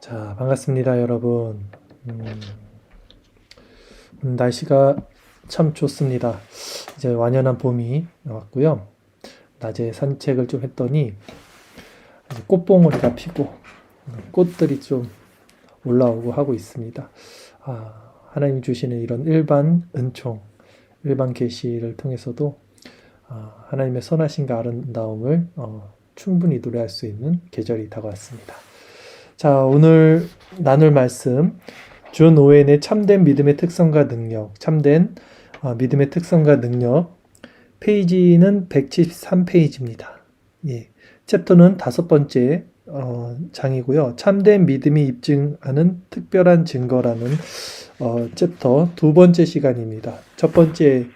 자, 반갑습니다, 여러분. 날씨가 참 좋습니다. 이제 완연한 봄이 왔고요. 낮에 산책을 좀 했더니 이제 꽃봉오리가 피고 꽃들이 좀 올라오고 하고 있습니다. 하나님이 주시는 이런 일반 은총, 일반 계시를 통해서도 하나님의 선하심과 아름다움을 충분히 노래할 수 있는 계절이 다가왔습니다. 자, 오늘 나눌 말씀, 존 오웬의 참된 믿음의 특성과 능력, 참된 믿음의 특성과 능력, 페이지는 173페이지입니다. 예, 챕터는 5번째 장이고요. 참된 믿음이 입증하는 특별한 증거라는 챕터 2번째 시간입니다. 첫 번째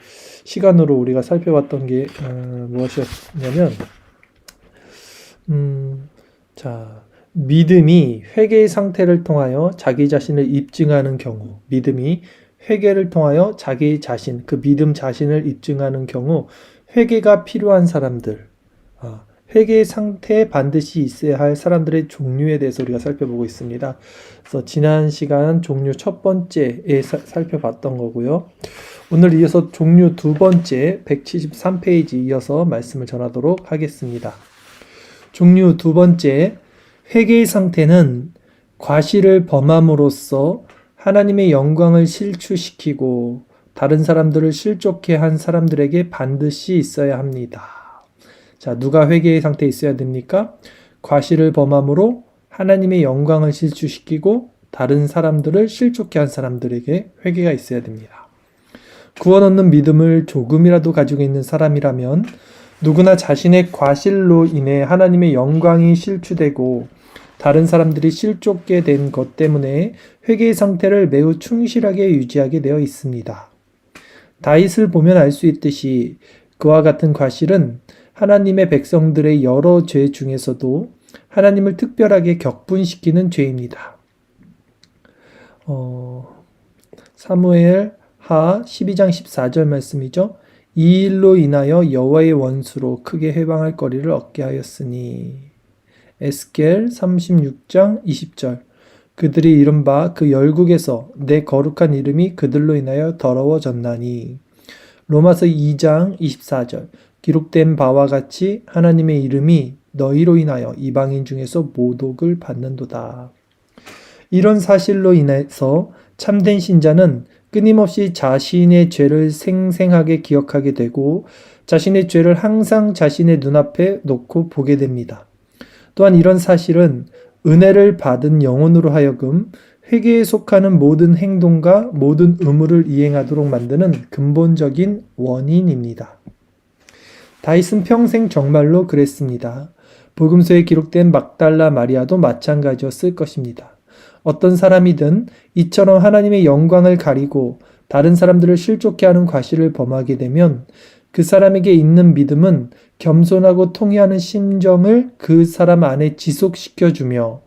시간으로 우리가 살펴봤던 게 무엇이었냐면 자, 믿음이 회개의 상태를 통하여 자기 자신을 입증하는 경우, 믿음이 회개를 통하여 자기 자신, 그 믿음 자신을 입증하는 경우 회개가 필요한 사람들, 회개의 상태에 반드시 있어야 할 사람들의 종류에 대해서 우리가 살펴보고 있습니다. 그래서 지난 시간 종류 첫 번째에 살펴봤던 거고요. 오늘 이어서 종류 두 번째 173페이지 이어서 말씀을 전하도록 하겠습니다. 종류 두 번째, 회개의 상태는 과실을 범함으로써 하나님의 영광을 실추시키고 다른 사람들을 실족해 한 사람들에게 반드시 있어야 합니다. 자, 누가 회개의 상태에 있어야 됩니까? 과실을 범함으로 하나님의 영광을 실추시키고 다른 사람들을 실족해 한 사람들에게 회개가 있어야 됩니다. 구원 얻는 믿음을 조금이라도 가지고 있는 사람이라면 누구나 자신의 과실로 인해 하나님의 영광이 실추되고 다른 사람들이 실족게 된 것 때문에 회개의 상태를 매우 충실하게 유지하게 되어 있습니다. 다윗을 보면 알 수 있듯이 그와 같은 과실은 하나님의 백성들의 여러 죄 중에서도 하나님을 특별하게 격분시키는 죄입니다. 사무엘 하 12장 14절 말씀이죠. 이 일로 인하여 여호와의 원수로 크게 해방할 거리를 얻게 하였으니. 에스겔 36장 20절. 그들이 이른바 그 열국에서 내 거룩한 이름이 그들로 인하여 더러워졌나니. 로마서 2장 24절. 기록된 바와 같이 하나님의 이름이 너희로 인하여 이방인 중에서 모독을 받는도다. 이런 사실로 인해서 참된 신자는 끊임없이 자신의 죄를 생생하게 기억하게 되고 자신의 죄를 항상 자신의 눈앞에 놓고 보게 됩니다. 또한 이런 사실은 은혜를 받은 영혼으로 하여금 회개에 속하는 모든 행동과 모든 의무를 이행하도록 만드는 근본적인 원인입니다. 다윗은 평생 정말로 그랬습니다. 복음서에 기록된 막달라 마리아도 마찬가지였을 것입니다. 어떤 사람이든 이처럼 하나님의 영광을 가리고 다른 사람들을 실족해 하는 과실을 범하게 되면 그 사람에게 있는 믿음은 겸손하고 통회하는 심정을 그 사람 안에 지속시켜주며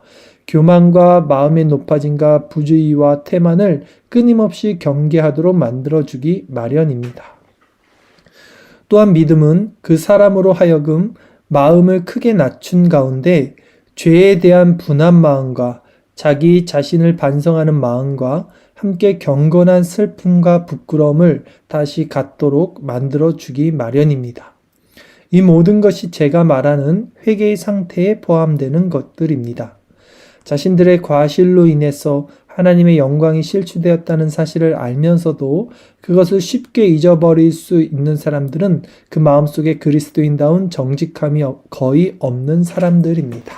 교만과 마음의 높아짐과 부주의와 태만을 끊임없이 경계하도록 만들어주기 마련입니다. 또한 믿음은 그 사람으로 하여금 마음을 크게 낮춘 가운데 죄에 대한 분한 마음과 자기 자신을 반성하는 마음과 함께 경건한 슬픔과 부끄러움을 다시 갖도록 만들어주기 마련입니다. 이 모든 것이 제가 말하는 회개의 상태에 포함되는 것들입니다. 자신들의 과실로 인해서 하나님의 영광이 실추되었다는 사실을 알면서도 그것을 쉽게 잊어버릴 수 있는 사람들은 그 마음속에 그리스도인다운 정직함이 거의 없는 사람들입니다.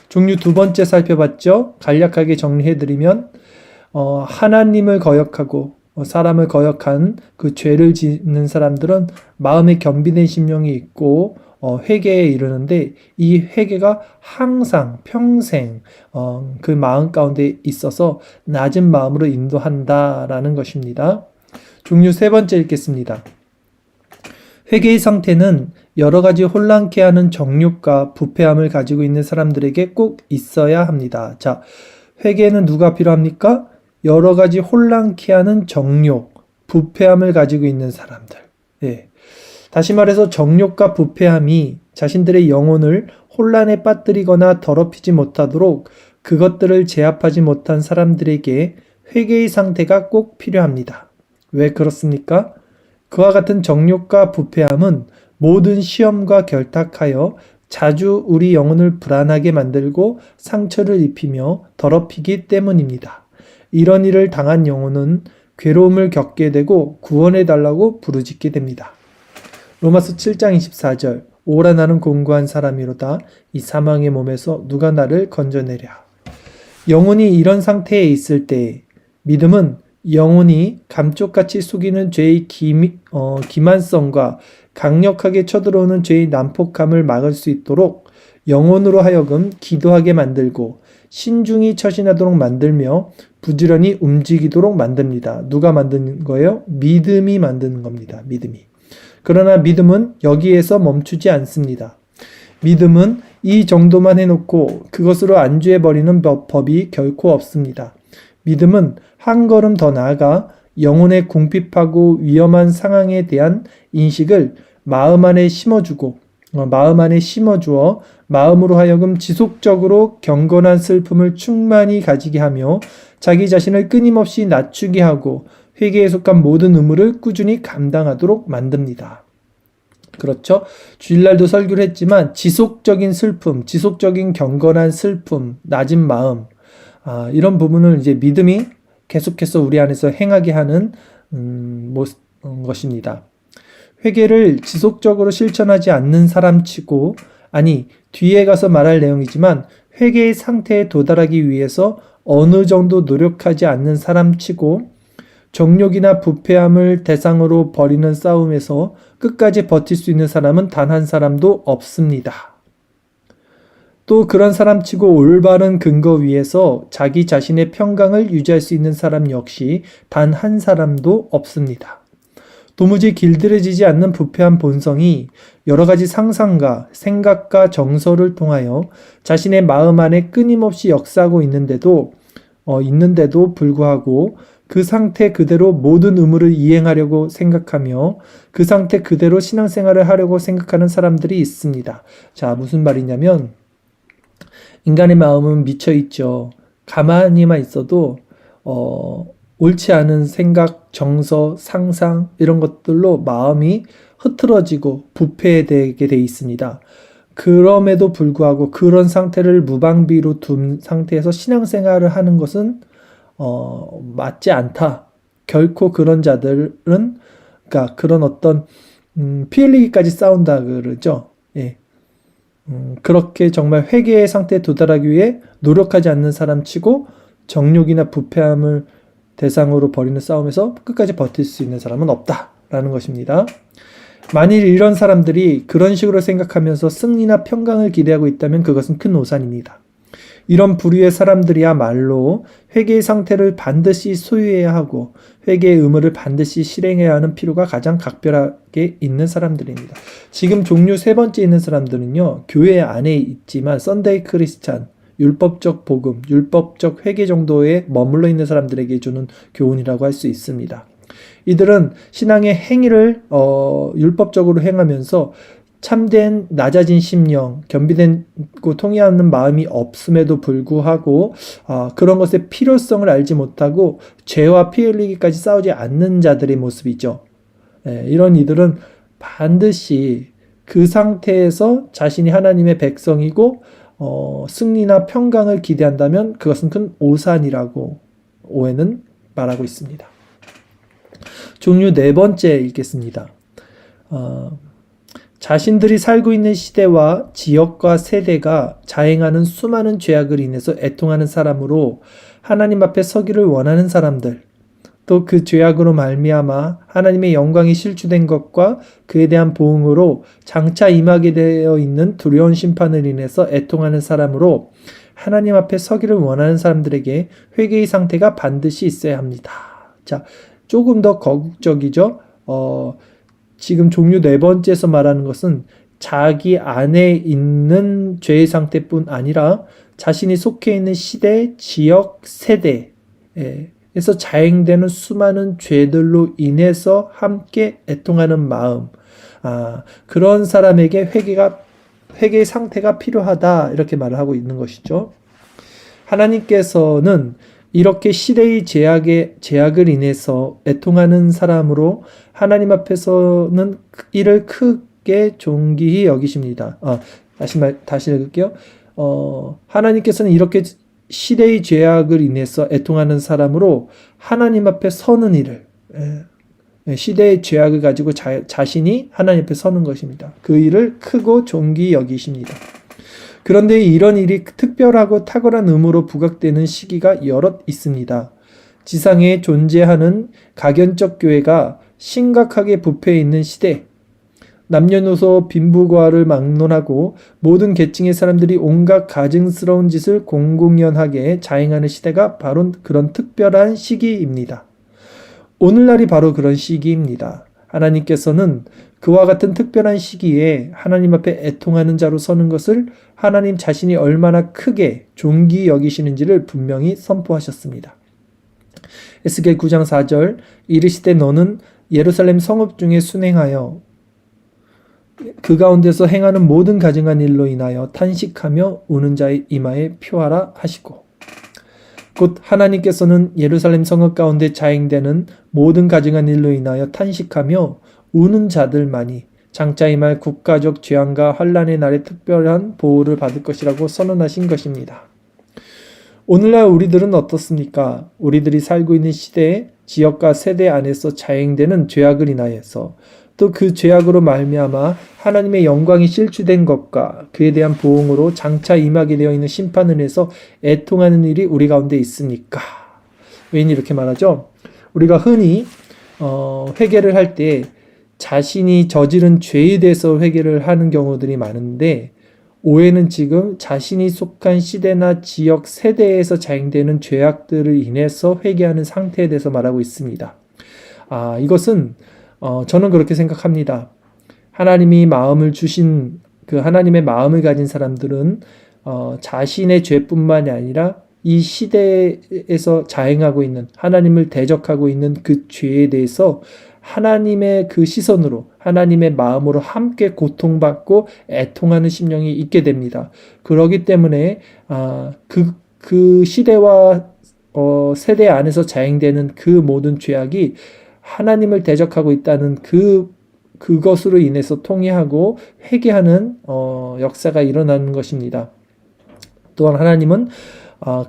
종류 두 번째 살펴봤죠? 간략하게 정리해드리면 하나님을 거역하고 사람을 거역한 그 죄를 짓는 사람들은 마음에 겸비된 심령이 있고 회개에 이르는데 이 회개가 항상 평생 그 마음 가운데 있어서 낮은 마음으로 인도한다라는 것입니다. 종류 세 번째 읽겠습니다. 회개의 상태는 여러 가지 혼란케 하는 정욕과 부패함을 가지고 있는 사람들에게 꼭 있어야 합니다. 자, 회개는 누가 필요합니까? 여러 가지 혼란케 하는 정욕, 부패함을 가지고 있는 사람들. 예. 다시 말해서 정욕과 부패함이 자신들의 영혼을 혼란에 빠뜨리거나 더럽히지 못하도록 그것들을 제압하지 못한 사람들에게 회개의 상태가 꼭 필요합니다. 왜 그렇습니까? 그와 같은 정욕과 부패함은 모든 시험과 결탁하여 자주 우리 영혼을 불안하게 만들고 상처를 입히며 더럽히기 때문입니다. 이런 일을 당한 영혼은 괴로움을 겪게 되고 구원해달라고 부르짖게 됩니다. 로마서 7장 24절 오라 나는 공고한 사람이로다. 이 사망의 몸에서 누가 나를 건져내랴. 영혼이 이런 상태에 있을 때 믿음은 영혼이 감쪽같이 속이는 죄의 기만성과 강력하게 쳐들어오는 죄의 난폭함을 막을 수 있도록 영혼으로 하여금 기도하게 만들고 신중히 처신하도록 만들며 부지런히 움직이도록 만듭니다. 누가 만드는 거예요? 믿음이 만드는 겁니다. 믿음이. 그러나 믿음은 여기에서 멈추지 않습니다. 믿음은 이 정도만 해놓고 그것으로 안주해버리는 법이 결코 없습니다. 믿음은 한 걸음 더 나아가 영혼의 궁핍하고 위험한 상황에 대한 인식을 마음 안에 심어주어 마음으로 하여금 지속적으로 경건한 슬픔을 충만히 가지게 하며 자기 자신을 끊임없이 낮추게 하고 회개에 속한 모든 의무를 꾸준히 감당하도록 만듭니다. 그렇죠? 주일날도 설교를 했지만 지속적인 슬픔, 지속적인 경건한 슬픔, 낮은 마음, 이런 부분을 이제 믿음이 계속해서 우리 안에서 행하게 하는 것입니다. 회개를 지속적으로 실천하지 않는 사람치고, 아니 뒤에 가서 말할 내용이지만 회개의 상태에 도달하기 위해서 어느 정도 노력하지 않는 사람치고 정욕이나 부패함을 대상으로 벌이는 싸움에서 끝까지 버틸 수 있는 사람은 단 한 사람도 없습니다. 또 그런 사람치고 올바른 근거 위에서 자기 자신의 평강을 유지할 수 있는 사람 역시 단 한 사람도 없습니다. 도무지 길들여지지 않는 부패한 본성이 여러 가지 상상과 생각과 정서를 통하여 자신의 마음 안에 끊임없이 역사하고 있는데도 불구하고 그 상태 그대로 모든 의무를 이행하려고 생각하며 그 상태 그대로 신앙생활을 하려고 생각하는 사람들이 있습니다. 자, 무슨 말이냐면 인간의 마음은 미쳐있죠. 가만히만 있어도 옳지 않은 생각, 정서, 상상 이런 것들로 마음이 흐트러지고 부패되게 돼 있습니다. 그럼에도 불구하고 그런 상태를 무방비로 둔 상태에서 신앙생활을 하는 것은 맞지 않다. 결코 그런 자들은 그러니까 그런 어떤 피 흘리기까지 싸운다 그러죠. 예. 그렇게 정말 회개의 상태에 도달하기 위해 노력하지 않는 사람치고 정욕이나 부패함을 대상으로 벌이는 싸움에서 끝까지 버틸 수 있는 사람은 없다라는 것입니다. 만일 이런 사람들이 그런 식으로 생각하면서 승리나 평강을 기대하고 있다면 그것은 큰 오산입니다. 이런 부류의 사람들이야말로 회개의 상태를 반드시 소유해야 하고 회개의 의무를 반드시 실행해야 하는 필요가 가장 각별하게 있는 사람들입니다. 지금 종류 세 번째 있는 사람들은요, 교회 안에 있지만 썬데이 크리스찬, 율법적 복음, 율법적 회개 정도에 머물러 있는 사람들에게 주는 교훈이라고 할 수 있습니다. 이들은 신앙의 행위를 율법적으로 행하면서 참된 낮아진 심령, 겸비되고 통회하는 마음이 없음에도 불구하고 그런 것의 필요성을 알지 못하고 죄와 피 흘리기까지 싸우지 않는 자들의 모습이죠. 이런 이들은 반드시 그 상태에서 자신이 하나님의 백성이고 승리나 평강을 기대한다면 그것은 큰 오산이라고 오해는 말하고 있습니다. 종류 네 번째 읽겠습니다. 자신들이 살고 있는 시대와 지역과 세대가 자행하는 수많은 죄악을 인해서 애통하는 사람으로 하나님 앞에 서기를 원하는 사람들, 또 그 죄악으로 말미암아 하나님의 영광이 실추된 것과 그에 대한 보응으로 장차 임하게 되어 있는 두려운 심판을 인해서 애통하는 사람으로 하나님 앞에 서기를 원하는 사람들에게 회개의 상태가 반드시 있어야 합니다. 자, 조금 더 거국적이죠. 지금 종류 네 번째에서 말하는 것은 자기 안에 있는 죄의 상태뿐 아니라 자신이 속해 있는 시대, 지역, 세대에서 자행되는 수많은 죄들로 인해서 함께 애통하는 마음, 그런 사람에게 회개의 상태가 필요하다 이렇게 말을 하고 있는 것이죠. 하나님께서는 이렇게 시대의 제약을 인해서 애통하는 사람으로 하나님 앞에서는 이를 크게 존귀히 여기십니다. 다시 읽을게요. 하나님께서는 이렇게 시대의 죄악을 인해서 애통하는 사람으로 하나님 앞에 서는 일을, 시대의 죄악을 가지고 자신이 하나님 앞에 서는 것입니다. 그 일을 크고 존귀히 여기십니다. 그런데 이런 일이 특별하고 탁월한 의무로 부각되는 시기가 여럿 있습니다. 지상에 존재하는 가견적 교회가 심각하게 부패해 있는 시대, 남녀노소 빈부고아를 막론하고 모든 계층의 사람들이 온갖 가증스러운 짓을 공공연하게 자행하는 시대가 바로 그런 특별한 시기입니다. 오늘날이 바로 그런 시기입니다. 하나님께서는 그와 같은 특별한 시기에 하나님 앞에 애통하는 자로 서는 것을 하나님 자신이 얼마나 크게 존귀히 여기시는지를 분명히 선포하셨습니다. 에스겔 9장 4절 이르시되 너는 예루살렘 성읍 중에 순행하여 그 가운데서 행하는 모든 가증한 일로 인하여 탄식하며 우는 자의 이마에 표하라 하시고, 곧 하나님께서는 예루살렘 성읍 가운데 자행되는 모든 가증한 일로 인하여 탄식하며 우는 자들만이 장차 임할 국가적 재앙과 환난의 날에 특별한 보호를 받을 것이라고 선언하신 것입니다. 오늘날 우리들은 어떻습니까? 우리들이 살고 있는 시대, 지역과 세대 안에서 자행되는 죄악을 인하여서 또 그 죄악으로 말미암아 하나님의 영광이 실추된 것과 그에 대한 보응으로 장차 임하게 되어 있는 심판을 해서 애통하는 일이 우리 가운데 있습니까? 왜냐 이렇게 말하죠? 우리가 흔히 회개를 할 때 자신이 저지른 죄에 대해서 회개를 하는 경우들이 많은데, 오해는 지금 자신이 속한 시대나 지역, 세대에서 자행되는 죄악들을 인해서 회개하는 상태에 대해서 말하고 있습니다. 이것은 저는 그렇게 생각합니다. 하나님이 마음을 주신 그 하나님의 마음을 가진 사람들은 자신의 죄뿐만이 아니라 이 시대에서 자행하고 있는 하나님을 대적하고 있는 그 죄에 대해서 하나님의 그 시선으로 하나님의 마음으로 함께 고통받고 애통하는 심령이 있게 됩니다. 그렇기 때문에 그 시대와 세대 안에서 자행되는 그 모든 죄악이 하나님을 대적하고 있다는 그것으로 인해서 통회하고 회개하는 역사가 일어나는 것입니다. 또한 하나님은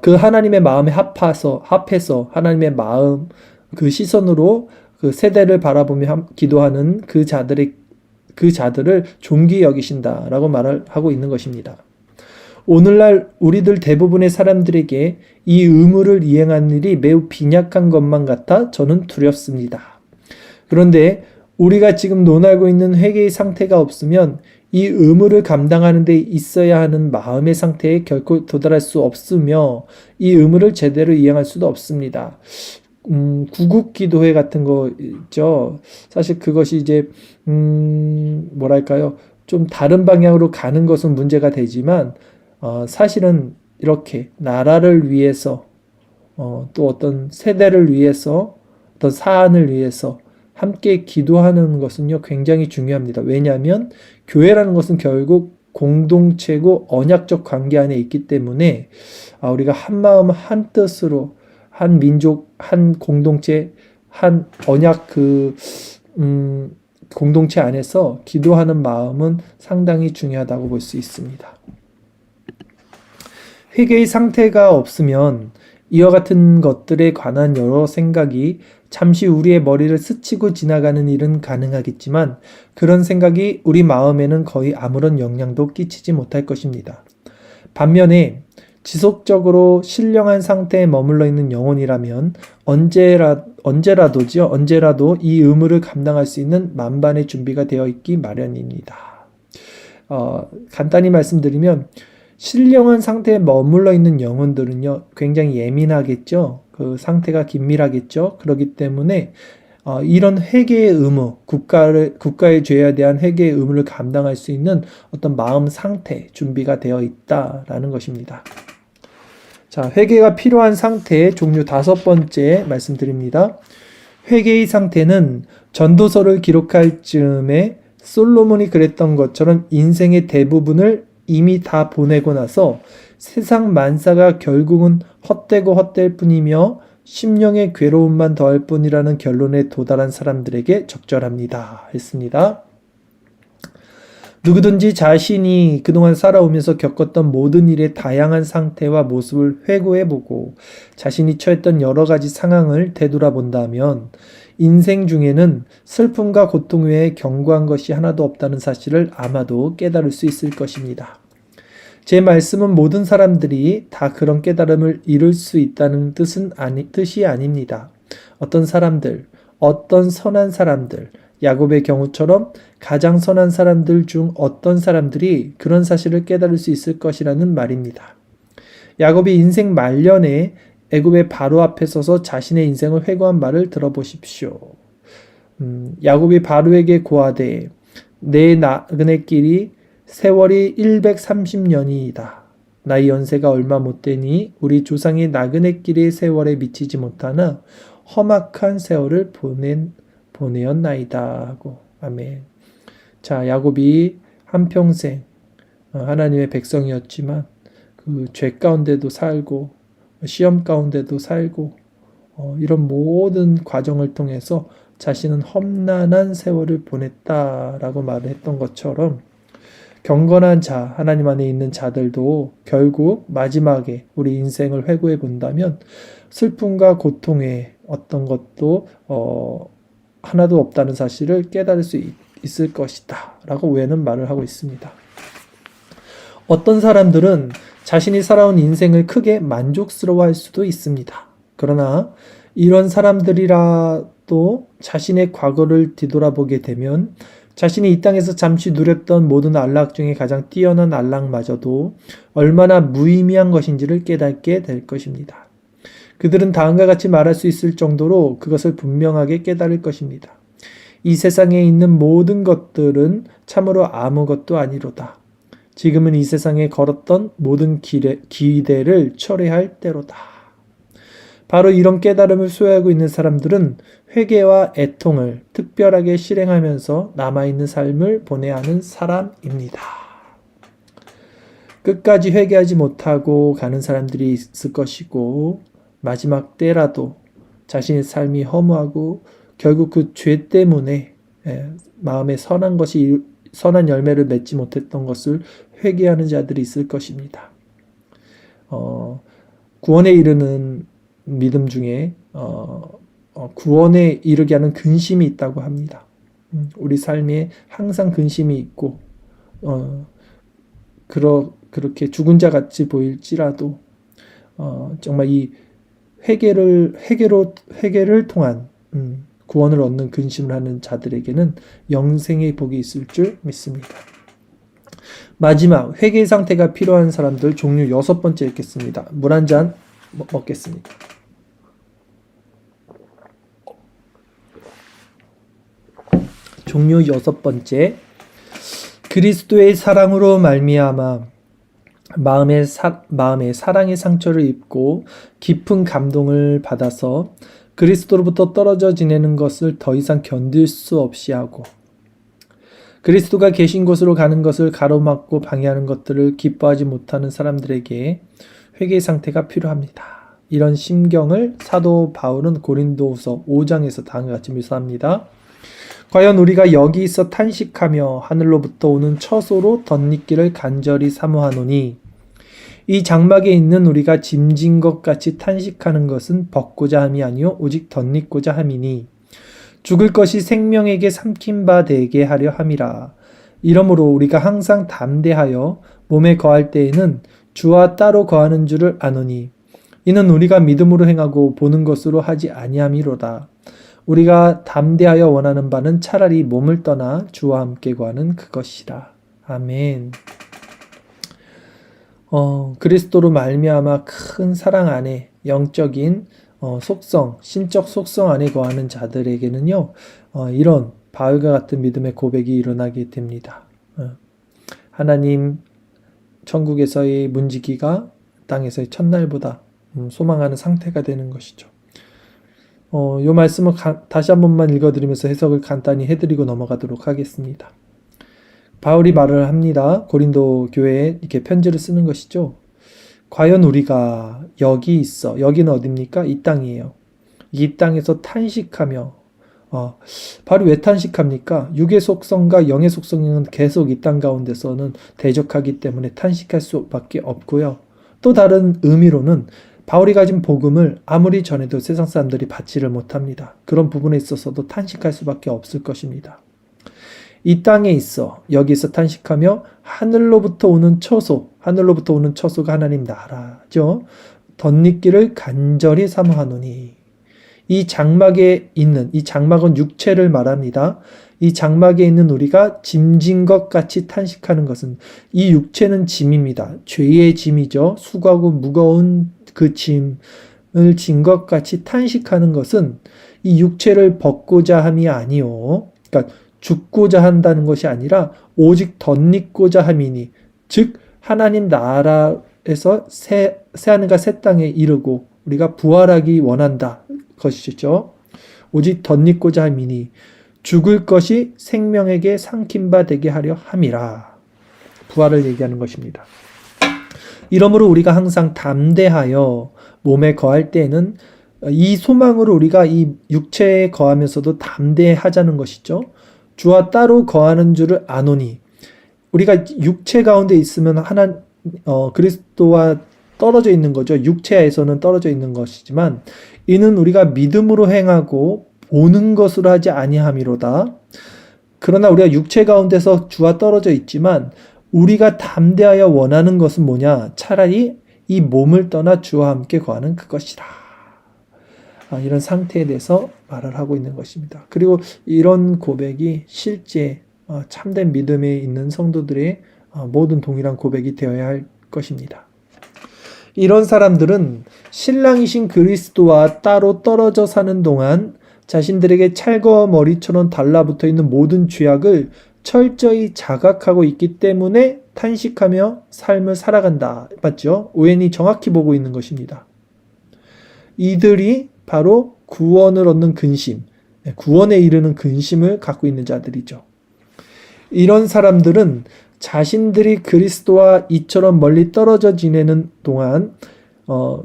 그 하나님의 마음에 합해서 하나님의 마음 그 시선으로 그 세대를 바라보며 기도하는 그 자들을 존귀히 여기신다라고 말을 하고 있는 것입니다. 오늘날 우리들 대부분의 사람들에게 이 의무를 이행하는 일이 매우 빈약한 것만 같아 저는 두렵습니다. 그런데 우리가 지금 논하고 있는 회개의 상태가 없으면 이 의무를 감당하는 데 있어야 하는 마음의 상태에 결코 도달할 수 없으며 이 의무를 제대로 이행할 수도 없습니다. 구국기도회 같은 거 있죠. 사실 그것이 이제 뭐랄까요, 좀 다른 방향으로 가는 것은 문제가 되지만 사실은 이렇게 나라를 위해서 또 어떤 세대를 위해서 어떤 사안을 위해서 함께 기도하는 것은요 굉장히 중요합니다. 왜냐하면 교회라는 것은 결국 공동체고 언약적 관계 안에 있기 때문에 우리가 한 마음 한 뜻으로 한 민족, 한 공동체, 한 언약 공동체 안에서 기도하는 마음은 상당히 중요하다고 볼 수 있습니다. 회개의 상태가 없으면 이와 같은 것들에 관한 여러 생각이 잠시 우리의 머리를 스치고 지나가는 일은 가능하겠지만 그런 생각이 우리 마음에는 거의 아무런 영향도 끼치지 못할 것입니다. 반면에 지속적으로 신령한 상태에 머물러 있는 영혼이라면 언제라도 이 의무를 감당할 수 있는 만반의 준비가 되어 있기 마련입니다. 간단히 말씀드리면 신령한 상태에 머물러 있는 영혼들은요 굉장히 예민하겠죠. 그 상태가 긴밀하겠죠. 그렇기 때문에 이런 회개의 의무, 국가의 죄에 대한 회개의 의무를 감당할 수 있는 어떤 마음 상태, 준비가 되어 있다라는 것입니다. 자, 회개가 필요한 상태의 종류 5번째 말씀드립니다. 회개의 상태는 전도서를 기록할 즈음에 솔로몬이 그랬던 것처럼 인생의 대부분을 이미 다 보내고 나서 세상 만사가 결국은 헛되고 헛될 뿐이며 심령의 괴로움만 더할 뿐이라는 결론에 도달한 사람들에게 적절합니다. 했습니다. 누구든지 자신이 그동안 살아오면서 겪었던 모든 일의 다양한 상태와 모습을 회고해보고 자신이 처했던 여러 가지 상황을 되돌아본다면 인생 중에는 슬픔과 고통 외에 견고한 것이 하나도 없다는 사실을 아마도 깨달을 수 있을 것입니다. 제 말씀은 모든 사람들이 다 그런 깨달음을 이룰 수 있다는 뜻이 아닙니다. 어떤 사람들, 어떤 선한 사람들, 야곱의 경우처럼 가장 선한 사람들 중 어떤 사람들이 그런 사실을 깨달을 수 있을 것이라는 말입니다. 야곱이 인생 말년에 애굽의 바로 앞에 서서 자신의 인생을 회고한 말을 들어보십시오. 야곱이 바로에게 고하되 내 나그네 길이 세월이 130년이다. 나의 연세가 얼마 못되니 우리 조상의 나그네 길의 세월에 미치지 못하나 험악한 세월을 보내었나이다 하고. 아멘. 자, 야곱이 한평생 하나님의 백성이었지만 그 죄 가운데도 살고 시험 가운데도 살고 이런 모든 과정을 통해서 자신은 험난한 세월을 보냈다라고 말을 했던 것처럼 경건한 자, 하나님 안에 있는 자들도 결국 마지막에 우리 인생을 회고해 본다면 슬픔과 고통의 어떤 것도 하나도 없다는 사실을 깨달을 수 있을 것이다 라고 외는 말을 하고 있습니다. 어떤 사람들은 자신이 살아온 인생을 크게 만족스러워할 수도 있습니다. 그러나 이런 사람들이라도 자신의 과거를 뒤돌아보게 되면 자신이 이 땅에서 잠시 누렸던 모든 안락 중에 가장 뛰어난 안락마저도 얼마나 무의미한 것인지를 깨닫게 될 것입니다. 그들은 다음과 같이 말할 수 있을 정도로 그것을 분명하게 깨달을 것입니다. 이 세상에 있는 모든 것들은 참으로 아무것도 아니로다. 지금은 이 세상에 걸었던 모든 기대를 철회할 때로다. 바로 이런 깨달음을 소유하고 있는 사람들은 회개와 애통을 특별하게 실행하면서 남아있는 삶을 보내야 하는 사람입니다. 끝까지 회개하지 못하고 가는 사람들이 있을 것이고 마지막 때라도 자신의 삶이 허무하고 결국 그 죄 때문에 마음에 선한 열매를 맺지 못했던 것을 회개하는 자들이 있을 것입니다. 구원에 이르는 믿음 중에 구원에 이르게 하는 근심이 있다고 합니다. 우리 삶에 항상 근심이 있고 그렇게 죽은 자 같이 보일지라도 정말 이 회개를 통한 구원을 얻는 근심을 하는 자들에게는 영생의 복이 있을 줄 믿습니다. 마지막 회개의 상태가 필요한 사람들 종류 6번째 읽겠습니다. 물 한 잔 먹겠습니다. 종류 6번째, 그리스도의 사랑으로 말미암아 마음에 사랑의 상처를 입고 깊은 감동을 받아서 그리스도로부터 떨어져 지내는 것을 더 이상 견딜 수 없이 하고 그리스도가 계신 곳으로 가는 것을 가로막고 방해하는 것들을 기뻐하지 못하는 사람들에게 회개의 상태가 필요합니다. 이런 심경을 사도 바울은 고린도후서 5장에서 다음과 같이 묘사합니다. 과연 우리가 여기 있어 탄식하며 하늘로부터 오는 처소로 덧입기를 간절히 사모하노니 이 장막에 있는 우리가 짐진 것 같이 탄식하는 것은 벗고자 함이 아니요 오직 덧입고자 함이니 죽을 것이 생명에게 삼킨 바 되게 하려 함이라. 이러므로 우리가 항상 담대하여 몸에 거할 때에는 주와 따로 거하는 줄을 아노니 이는 우리가 믿음으로 행하고 보는 것으로 하지 아니함이로다. 우리가 담대하여 원하는 바는 차라리 몸을 떠나 주와 함께 거하는 그것이라. 아멘. 그리스도로 말미암아 큰 사랑 안에 영적인 신적 속성 안에 거하는 자들에게는요, 이런 바울과 같은 믿음의 고백이 일어나게 됩니다. 하나님 천국에서의 문지기가 땅에서의 첫날보다 소망하는 상태가 되는 것이죠. 이 말씀을 다시 한 번만 읽어드리면서 해석을 간단히 해드리고 넘어가도록 하겠습니다. 바울이 말을 합니다. 고린도 교회에 이렇게 편지를 쓰는 것이죠. 과연 우리가 여기 있어. 여기는 어딥니까? 이 땅이에요. 이 땅에서 탄식하며 바로 왜 탄식합니까? 육의 속성과 영의 속성은 계속 이 땅 가운데서는 대적하기 때문에 탄식할 수밖에 없고요. 또 다른 의미로는 바울이 가진 복음을 아무리 전해도 세상 사람들이 받지를 못합니다. 그런 부분에 있어서도 탄식할 수밖에 없을 것입니다. 이 땅에 있어 여기서 탄식하며 하늘로부터 오는 처소가 하나님 나라죠. 덧입기를 간절히 사모하노니 이 장막에 있는 이 장막은 육체를 말합니다. 이 장막에 있는 우리가 짐진 것 같이 탄식하는 것은 이 육체는 짐입니다. 죄의 짐이죠. 수고하고 무거운 그 짐을 진 것 같이 탄식하는 것은 이 육체를 벗고자 함이 아니요. 그러니까 죽고자 한다는 것이 아니라 오직 덧입고자 함이니 즉 하나님 나라에서 새 하늘과 새 땅에 이르고 우리가 부활하기 원한다 것이죠. 오직 덧입고자 함이니 죽을 것이 생명에게 삼킨 바 되게 하려 함이라. 부활을 얘기하는 것입니다. 이러므로 우리가 항상 담대하여 몸에 거할 때에는 이 소망으로 우리가 이 육체에 거하면서도 담대하자는 것이죠. 주와 따로 거하는 줄을 아노니 우리가 육체 가운데 있으면 그리스도와 떨어져 있는 거죠. 육체에서는 떨어져 있는 것이지만 이는 우리가 믿음으로 행하고 보는 것으로 하지 아니함이로다. 그러나 우리가 육체 가운데서 주와 떨어져 있지만 우리가 담대하여 원하는 것은 뭐냐? 차라리 이 몸을 떠나 주와 함께 거하는 그것이라. 이런 상태에 대해서 말을 하고 있는 것입니다. 그리고 이런 고백이 실제 참된 믿음에 있는 성도들의 모든 동일한 고백이 되어야 할 것입니다. 이런 사람들은 신랑이신 그리스도와 따로 떨어져 사는 동안 자신들에게 찰거 머리처럼 달라붙어 있는 모든 죄악을 철저히 자각하고 있기 때문에 탄식하며 삶을 살아간다. 맞죠? 오웬이 정확히 보고 있는 것입니다. 이들이 바로 구원을 얻는 근심, 구원에 이르는 근심을 갖고 있는 자들이죠. 이런 사람들은 자신들이 그리스도와 이처럼 멀리 떨어져 지내는 동안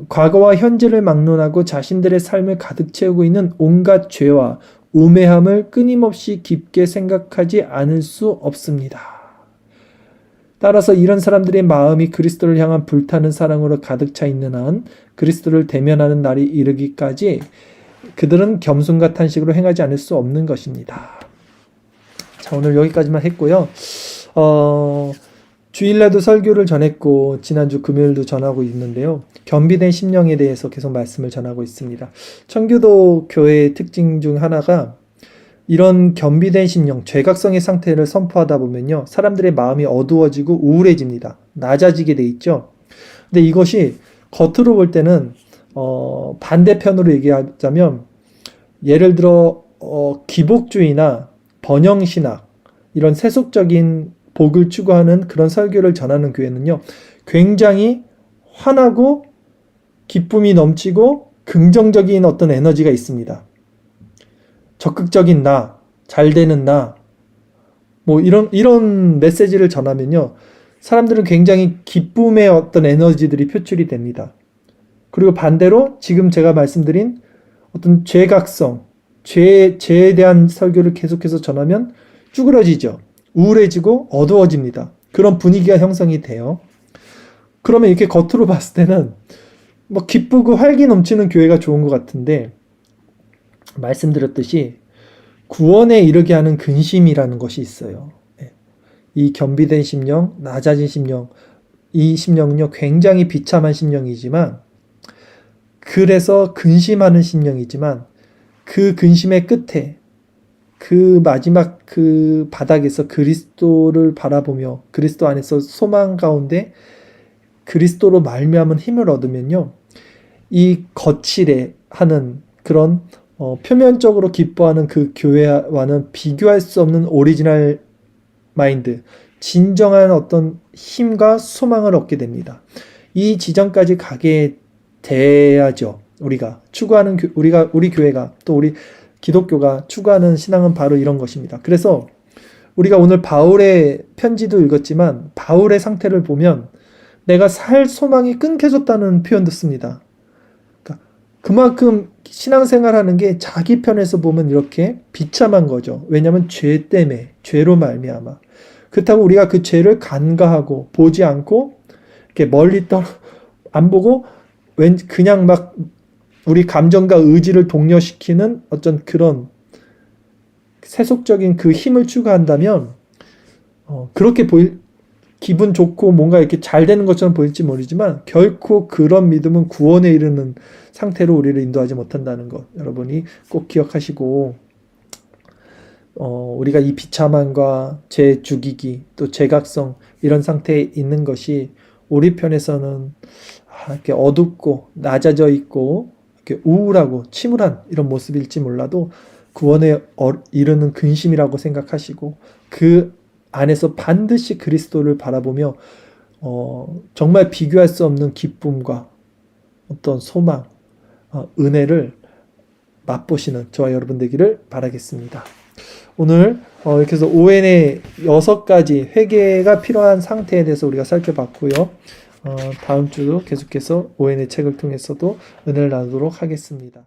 과거와 현재를 막론하고 자신들의 삶을 가득 채우고 있는 온갖 죄와 우매함을 끊임없이 깊게 생각하지 않을 수 없습니다. 따라서 이런 사람들의 마음이 그리스도를 향한 불타는 사랑으로 가득 차 있는 한 그리스도를 대면하는 날이 이르기까지 그들은 겸손과 탄식으로 행하지 않을 수 없는 것입니다. 자, 오늘 여기까지만 했고요. 주일날도 설교를 전했고 지난주 금요일도 전하고 있는데요. 겸비된 심령에 대해서 계속 말씀을 전하고 있습니다. 청교도 교회의 특징 중 하나가 이런 겸비된 심령, 죄각성의 상태를 선포하다 보면요. 사람들의 마음이 어두워지고 우울해집니다. 낮아지게 돼 있죠. 근데 이것이 겉으로 볼 때는 반대편으로 얘기하자면 예를 들어 기복주의나 번영신학 이런 세속적인 복을 추구하는 그런 설교를 전하는 교회는요. 굉장히 환하고 기쁨이 넘치고 긍정적인 어떤 에너지가 있습니다. 적극적인 나, 잘 되는 나, 뭐 이런 메시지를 전하면요. 사람들은 굉장히 기쁨의 어떤 에너지들이 표출이 됩니다. 그리고 반대로 지금 제가 말씀드린 어떤 죄각성, 죄에 대한 설교를 계속해서 전하면 쭈그러지죠. 우울해지고 어두워집니다. 그런 분위기가 형성이 돼요. 그러면 이렇게 겉으로 봤을 때는 뭐 기쁘고 활기 넘치는 교회가 좋은 것 같은데 말씀드렸듯이 구원에 이르게 하는 근심이라는 것이 있어요. 이 겸비된 심령, 낮아진 심령, 이 심령은요 굉장히 비참한 심령이지만 그래서 근심하는 심령이지만 그 근심의 끝에 그 마지막 그 바닥에서 그리스도를 바라보며 그리스도 안에서 소망 가운데 그리스도로 말미암은 힘을 얻으면요. 이 거칠해 하는 그런 표면적으로 기뻐하는 그 교회와는 비교할 수 없는 오리지널 마인드, 진정한 어떤 힘과 소망을 얻게 됩니다. 이 지점까지 가게 돼야죠. 우리가 추구하는 우리 교회가 또 우리 기독교가 추구하는 신앙은 바로 이런 것입니다. 그래서 우리가 오늘 바울의 편지도 읽었지만 바울의 상태를 보면 내가 살 소망이 끊겨졌다는 표현도 씁니다. 그러니까 그만큼 신앙생활하는 게 자기 편에서 보면 이렇게 비참한 거죠. 왜냐하면 죄 때문에, 죄로 말미암아. 그렇다고 우리가 그 죄를 간과하고 보지 않고 이렇게 멀리 안 보고 그냥 막 우리 감정과 의지를 독려시키는 어떤 그런 세속적인 그 힘을 추구한다면 그렇게 기분 좋고 뭔가 이렇게 잘 되는 것처럼 보일지 모르지만 결코 그런 믿음은 구원에 이르는 상태로 우리를 인도하지 못한다는 것 여러분이 꼭 기억하시고 우리가 이 비참함과 죄 죽이기 또 죄각성 이런 상태에 있는 것이 우리 편에서는 이렇게 어둡고 낮아져 있고 이렇게 우울하고 침울한 이런 모습일지 몰라도 구원에 이르는 근심이라고 생각하시고 그 안에서 반드시 그리스도를 바라보며 정말 비교할 수 없는 기쁨과 어떤 소망, 은혜를 맛보시는 저와 여러분 되기를 바라겠습니다. 오늘 이렇게 해서 ON의 6가지 회개가 필요한 상태에 대해서 우리가 살펴봤고요. 다음 주도 계속해서 ON의 책을 통해서도 은혜를 나누도록 하겠습니다.